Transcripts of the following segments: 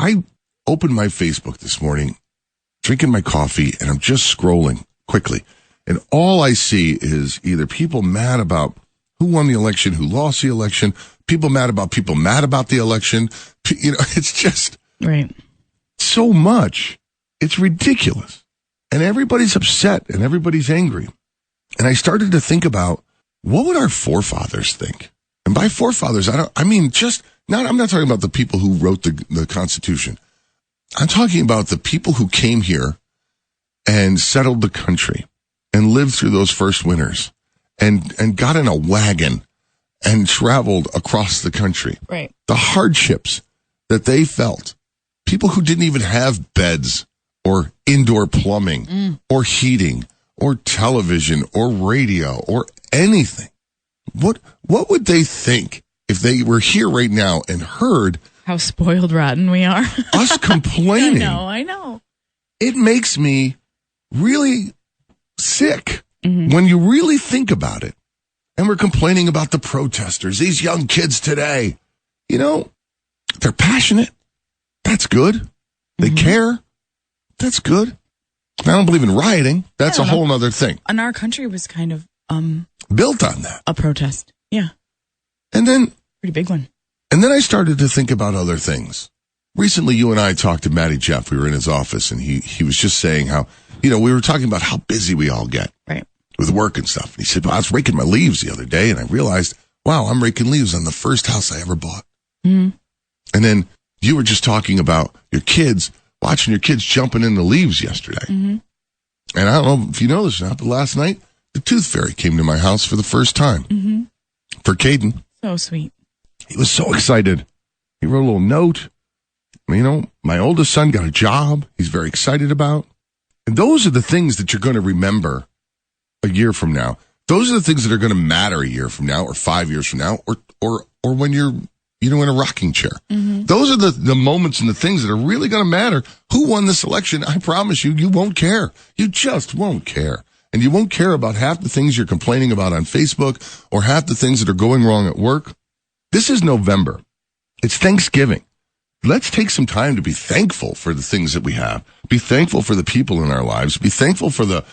I opened my Facebook this morning, drinking my coffee, and I'm just scrolling quickly. And all I see is either people mad about who won the election, who lost the election, people mad about the election. You know, it's just right. So much. It's ridiculous. And everybody's upset and everybody's angry. And I started to think about, what would our forefathers think? And by forefathers, I'm not talking about the people who wrote the Constitution. I'm talking about the people who came here and settled the country and lived through those first winters and got in a wagon and traveled across the country. Right. The hardships that they felt. People who didn't even have beds or indoor plumbing or heating or television or radio or anything. What would they think if they were here right now and heard how spoiled rotten we are? Us complaining. I know. It makes me really sick when you really think about it. And we're complaining about the protesters, these young kids today. You know, they're passionate. That's good. They care. That's good. I don't believe in rioting. That's a whole other thing. And our country was kind of built on that. A protest. Yeah. And then pretty big one. And then I started to think about other things. Recently, you and I talked to Matty Jeff. We were in his office, and he was just saying how, you know, we were talking about how busy we all get. Right. With work and stuff. And he said, well, I was raking my leaves the other day, and I realized, wow, I'm raking leaves on the first house I ever bought. Mm-hmm. And then you were just talking about your kids, watching your kids jumping in the leaves yesterday. Mm-hmm. And I don't know if you know this or not, but last night, the tooth fairy came to my house for the first time. Mm-hmm. For Caden. So sweet. He was so excited. He wrote a little note. You know, my oldest son got a job he's very excited about. And those are the things that you're going to remember a year from now. Those are the things that are going to matter a year from now or 5 years from now or when you're, you know, in a rocking chair. Mm-hmm. Those are the moments and the things that are really going to matter. Who won this election? I promise you won't care. You just won't care. And you won't care about half the things you're complaining about on Facebook or half the things that are going wrong at work. This is November. It's Thanksgiving. Let's take some time to be thankful for the things that we have. Be thankful for the people in our lives. Be thankful for the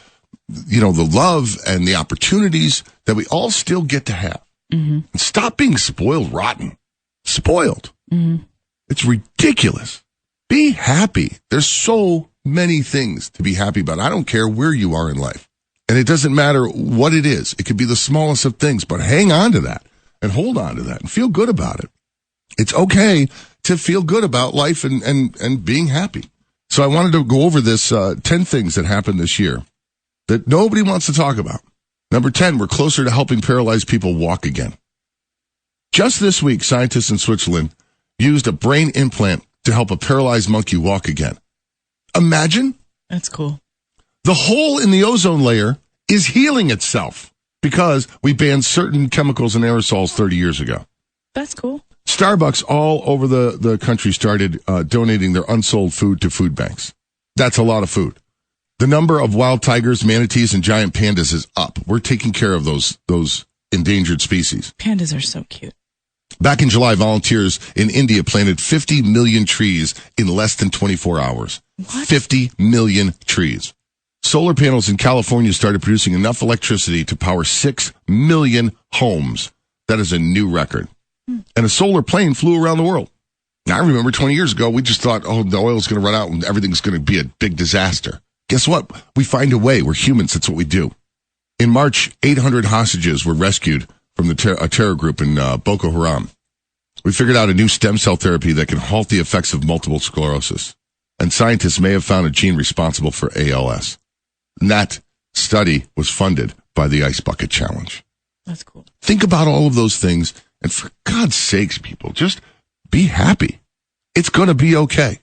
love and the opportunities that we all still get to have. Mm-hmm. And stop being spoiled rotten. Spoiled. Mm-hmm. It's ridiculous. Be happy. There's so many things to be happy about. I don't care where you are in life. And it doesn't matter what it is. It could be the smallest of things, but hang on to that and hold on to that and feel good about it. It's okay to feel good about life and being happy. So I wanted to go over this 10 things that happened this year that nobody wants to talk about. Number 10, we're closer to helping paralyzed people walk again. Just this week, scientists in Switzerland used a brain implant to help a paralyzed monkey walk again. Imagine. That's cool. The hole in the ozone layer is healing itself because we banned certain chemicals and aerosols 30 years ago. That's cool. Starbucks all over the country started donating their unsold food to food banks. That's a lot of food. The number of wild tigers, manatees, and giant pandas is up. We're taking care of those endangered species. Pandas are so cute. Back in July, volunteers in India planted 50 million trees in less than 24 hours. What? 50 million trees. Solar panels in California started producing enough electricity to power 6 million homes. That is a new record. And a solar plane flew around the world. Now, I remember 20 years ago, we just thought, the oil's going to run out and everything's going to be a big disaster. Guess what? We find a way. We're humans. That's what we do. In March, 800 hostages were rescued from a terror group in Boko Haram. We figured out a new stem cell therapy that can halt the effects of multiple sclerosis. And scientists may have found a gene responsible for ALS. And that study was funded by the Ice Bucket Challenge. That's cool. Think about all of those things. And for God's sakes, people, just be happy. It's going to be okay.